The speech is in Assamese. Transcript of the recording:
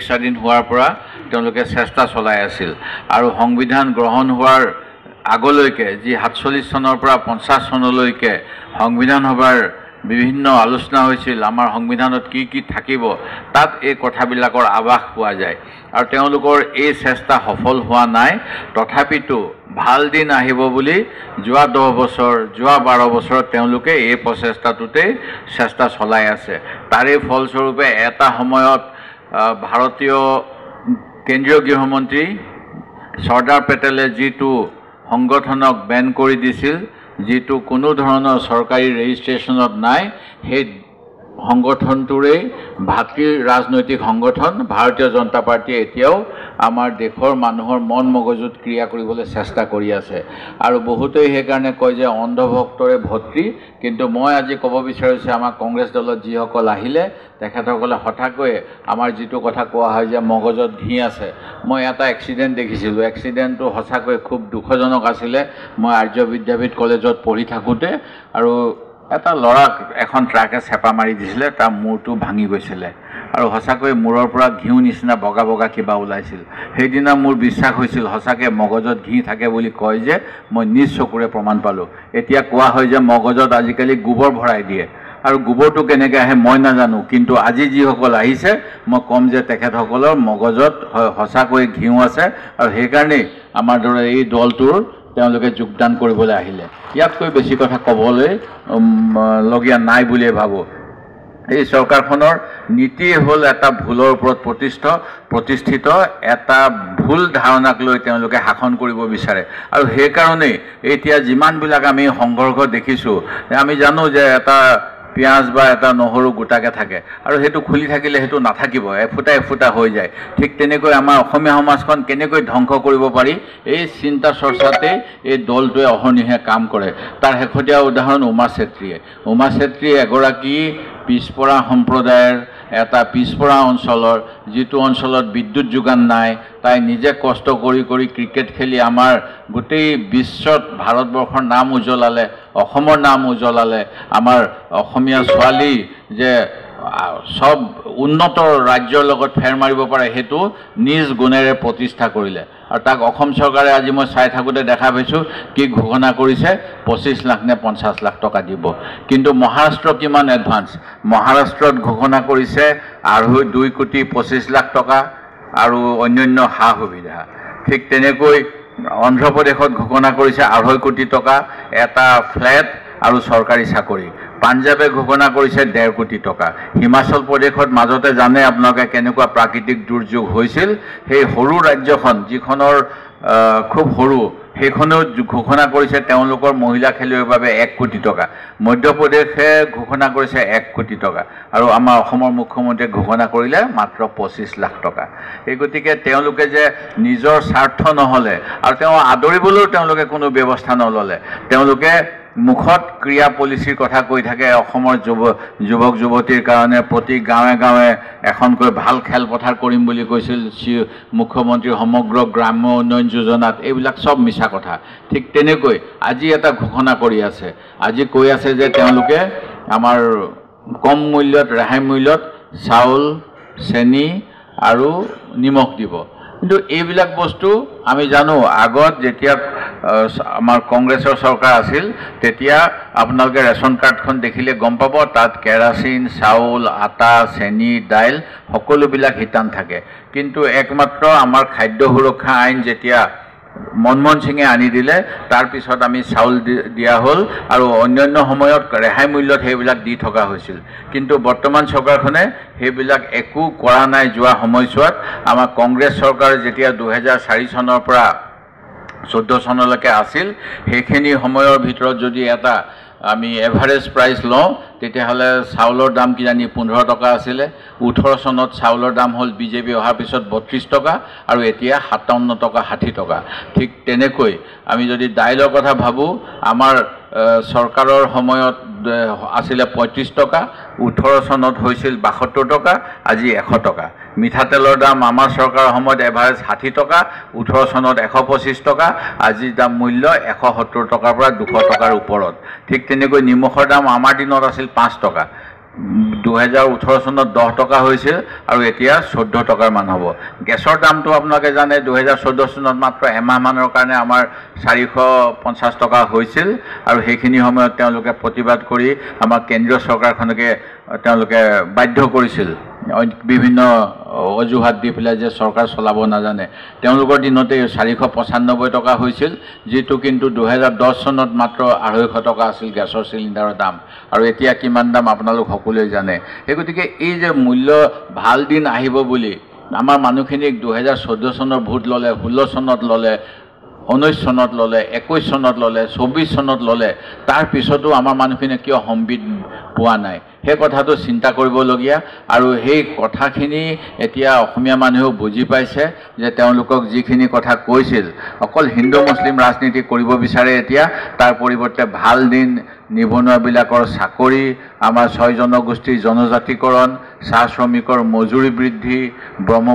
স্বাধীন হোৱাৰ পৰা তেওঁলোকে চেষ্টা চলাই আছিল আৰু সংবিধান গ্ৰহণ হোৱাৰ আগলৈকে যি 47 চনৰ পৰা 50 চনলৈকে সংবিধান সভাৰ বিভিন্ন আলোচনা হৈছিল আমাৰ সংবিধানত কি কি থাকিব তাত এই কথাবিলাকৰ আভাস পোৱা যায় আৰু তেওঁলোকৰ এই চেষ্টা সফল হোৱা নাই তথাপিতো ভাল দিন আহিব বুলি যোৱা 10 বছৰ যোৱা 12 বছৰত তেওঁলোকে এই প্ৰচেষ্টাটোতে চেষ্টা চলাই আছে তাৰে ফলস্বৰূপে এটা সময়ত ভাৰতীয় কেন্দ্ৰীয় গৃহমন্ত্ৰী সৰ্দাৰ পেটেলে যিটো সংগঠনক বেন কৰি দিছিল যিটো কোনো ধৰণৰ চৰকাৰী ৰেজিষ্ট্ৰেশ্যনত নাই সেই সংগঠনটোৰে ভাতৃ ৰাজনৈতিক সংগঠন ভাৰতীয় জনতা পাৰ্টিয়ে এতিয়াও আমাৰ দেশৰ মানুহৰ মন মগজুত ক্ৰিয়া কৰিবলৈ চেষ্টা কৰি আছে আৰু বহুতেই সেইকাৰণে কয় যে অন্ধভক্তৰে ভৰ্তি কিন্তু মই আজি ক'ব বিচাৰিছোঁ আমাৰ কংগ্ৰেছ দলত যিসকল আহিলে তেখেতসকলে হঠাৎকৈ আমাৰ যিটো কথা কোৱা হয় যে মগজত ঘি আছে মই এটা এক্সিডেণ্ট দেখিছিলোঁ এক্সিডেণ্টটো সঁচাকৈ খুব দুখজনক আছিলে মই আৰ্য বিদ্যাপীঠ কলেজত পঢ়ি থাকোঁতে আৰু এটা ল'ৰাক এখন ট্ৰাকে চেপা মাৰি দিছিলে তাৰ মূৰটো ভাঙি গৈছিলে আৰু সঁচাকৈ মূৰৰ পৰা ঘিউ নিচিনা বগা বগা কিবা ওলাইছিল সেইদিনা মোৰ বিশ্বাস হৈছিল সঁচাকৈ মগজত ঘি থাকে বুলি কয় যে মই নিজ চকুৰে প্ৰমাণ পালোঁ এতিয়া কোৱা হয় যে মগজত আজিকালি গোবৰ ভৰাই দিয়ে আৰু গোবৰটো কেনেকৈ আহে মই নাজানো কিন্তু আজি যিসকল আহিছে মই ক'ম যে তেখেতসকলৰ মগজত সঁচাকৈ ঘিউ আছে আৰু সেইকাৰণেই আমাৰ দৰে এই দলটোৰ তেওঁলোকে যোগদান কৰিবলৈ আহিলে ইয়াতকৈ বেছি কথা ক'বলৈ লগীয়া নাই বুলিয়ে ভাবোঁ এই চৰকাৰখনৰ নীতি হ'ল এটা ভুলৰ ওপৰত প্ৰতিষ্ঠিত এটা ভুল ধাৰণাক লৈ তেওঁলোকে শাসন কৰিব বিচাৰে আৰু সেইকাৰণেই এতিয়া যিমানবিলাক আমি সংঘৰ্ষ দেখিছোঁ আমি জানো যে এটা পিঁয়াজ বা এটা নহৰু গোটাকৈ থাকে আৰু সেইটো খুলি থাকিলে সেইটো নাথাকিব এফুটা এফুটা হৈ যায় ঠিক তেনেকৈ আমাৰ অসমীয়া সমাজখন কেনেকৈ ধ্বংস কৰিব পাৰি এই চিন্তা চৰ্চাতে এই দলটোৱে অহৰ্নিশে কাম কৰে তাৰ শেহতীয়া উদাহৰণ উমা চেত্ৰী এগৰাকী পিছপৰা সম্প্ৰদায়ৰ এটা পিছপৰা অঞ্চলৰ যিটো অঞ্চলত বিদ্যুৎ যোগান নাই তাই নিজে কষ্ট কৰি ক্ৰিকেট খেলি আমাৰ গোটেই বিশ্বত ভাৰতবৰ্ষৰ নাম উজ্বলালে অসমৰ নাম উজ্বলালে আমাৰ অসমীয়া ছোৱালী যে সব উন্নত ৰাজ্যৰ লগত ফেৰ মাৰিব পাৰে সেইটো নিজ গুণেৰে প্ৰতিষ্ঠা কৰিলে আৰু তাক অসম চৰকাৰে আজি মই চাই থাকোঁতে দেখা পাইছোঁ কি ঘোষণা কৰিছে 25 লাখ নে 50 লাখ টকা দিব কিন্তু মহাৰাষ্ট্ৰ কিমান এডভান্স মহাৰাষ্ট্ৰত ঘোষণা কৰিছে 2 কোটি 25 লাখ টকা আৰু অন্যান্য সা সুবিধা ঠিক তেনেকৈ অন্ধ্ৰপ্ৰদেশত ঘোষণা কৰিছে 2.5 কোটি টকা এটা ফ্লেট আৰু চৰকাৰী চাকৰি পাঞ্জাবে ঘোষণা কৰিছে 1.5 কোটি টকা হিমাচল প্ৰদেশত মাজতে জানে আপোনালোকে কেনেকুৱা প্ৰাকৃতিক দুৰ্যোগ হৈছিল সেই সৰু ৰাজ্যখন যিখনৰ খুব সৰু সেইখনেও ঘোষণা কৰিছে তেওঁলোকৰ মহিলা খেলুৱৈৰ বাবে 1 কোটি টকা মধ্যপ্ৰদেশে ঘোষণা কৰিছে 1 কোটি টকা আৰু আমাৰ অসমৰ মুখ্যমন্ত্ৰীয়ে ঘোষণা কৰিলে মাত্ৰ 25 লাখ টকা এই গতিকে তেওঁলোকে যে নিজৰ স্বাৰ্থ নহ'লে আৰু তেওঁ আদৰিবলৈও তেওঁলোকে কোনো ব্যৱস্থা নল'লে তেওঁলোকে মুখত ক্ৰিয়া পলিচিৰ কথা কৈ থাকে অসমৰ যুৱক যুৱতীৰ কাৰণে প্ৰতি গাঁৱে গাঁৱে এখনকৈ ভাল খেলপথাৰ কৰিম বুলি কৈছিল মুখ্যমন্ত্ৰী সমগ্ৰ গ্ৰাম্য উন্নয়ন যোজনাত এইবিলাক সব মিছা কথা ঠিক তেনেকৈ আজি এটা ঘোষণা কৰি আছে আজি কৈ আছে যে তেওঁলোকে আমাৰ কম মূল্যত ৰেহাই মূল্যত চাউল চেনি আৰু নিমখ দিব কিন্তু এইবিলাক বস্তু আমি জানো আগত যেতিয়া আমাৰ কংগ্ৰেছৰ চৰকাৰ আছিল তেতিয়া আপোনালোকে ৰেচন কাৰ্ডখন দেখিলে গম পাব তাত কেৰাচিন চাউল আটা চেনি দাইল সকলোবিলাক হিতান থাকে কিন্তু একমাত্ৰ আমাৰ খাদ্য সুৰক্ষা আইন যেতিয়া মনমোহন সিঙে আনি দিলে তাৰ পিছত আমি চাউল দিয়া হ'ল আৰু অন্যান্য সময়ত ৰেহাই মূল্যত সেইবিলাক দি থকা হৈছিল কিন্তু বৰ্তমান চৰকাৰখনে সেইবিলাক একো কৰা নাই যোৱা সময়ছোৱাত আমাৰ কংগ্ৰেছ চৰকাৰ যেতিয়া 2004 চনৰ পৰা 14 চনলৈকে আছিল সেইখিনি সময়ৰ ভিতৰত যদি এটা আমি এভাৰেজ প্ৰাইচ লওঁ তেতিয়াহ'লে চাউলৰ দাম কিজানি 15 টকা আছিলে 18 চনত চাউলৰ দাম হ'ল বিজেপি অহাৰ পিছত 32 টকা আৰু এতিয়া 57 টকা 60 টকা ঠিক তেনেকৈ আমি যদি দাইলৰ কথা ভাবোঁ আমাৰ চৰকাৰৰ সময়ত আছিলে 35 টকা 18 চনত হৈছিল 72 টকা আজি 100 টকা মিঠাতেলৰ দাম আমাৰ চৰকাৰৰ সময়ত এভাৰেজ 60 টকা 18 চনত 125 টকা আজি দাম মূল্য 170 টকাৰ পৰা 200 টকাৰ ওপৰত ঠিক তেনেকৈ নিমখৰ দাম আমাৰ দিনত আছিল 5 টকা 2018 চনত 10 টকা হৈছিল আৰু এতিয়া 14 টকাৰ মান হ'ব। গেছৰ দামটো আপোনালোকে জানে 2014 চনত মাত্ৰ এমাহমানৰ কাৰণে আমাৰ 450 টকা হৈছিল আৰু সেইখিনি সময়ত তেওঁলোকে প্ৰতিবাদ কৰি আমাৰ কেন্দ্ৰীয় চৰকাৰখনকে তেওঁলোকে বাধ্য কৰিছিল বিভিন্ন অজুহাত দি পেলাই যে চৰকাৰ চলাব নাজানে। তেওঁলোকৰ দিনতে 495 টকা হৈছিল, যিটো কিন্তু 2010 চনত মাত্ৰ 250 টকা আছিল গেছৰ চিলিণ্ডাৰৰ দাম, আৰু এতিয়া কিমান দাম আপোনালোক সকলোৱে জানে। সেই গতিকে এই যে মূল্য ভাল দিন আহিব বুলি আমাৰ মানুহখিনিক 2014 চনৰ ভোট ল'লে, 16 চনত ল'লে, 19 চনত ল'লে, 21 চনত ল'লে, 24 চনত ল'লে, তাৰ পিছতো আমাৰ মানুহখিনিয়ে কিয় সম্বিত পোৱা নাই, সেই কথাটো চিন্তা কৰিবলগীয়া। আৰু সেই কথাখিনি এতিয়া অসমীয়া মানুহেও বুজি পাইছে যে তেওঁলোকক যিখিনি কথা কৈছিল অকল হিন্দু মুছলিম ৰাজনীতি কৰিব বিচাৰে এতিয়া, তাৰ পৰিৱৰ্তে ভাল দিন, নিবনুৱাবিলাকৰ চাকৰি, আমাৰ 6 জনগোষ্ঠীৰ জনজাতিকৰণ, চাহ শ্ৰমিকৰ মজুৰি বৃদ্ধি, ব্ৰহ্ম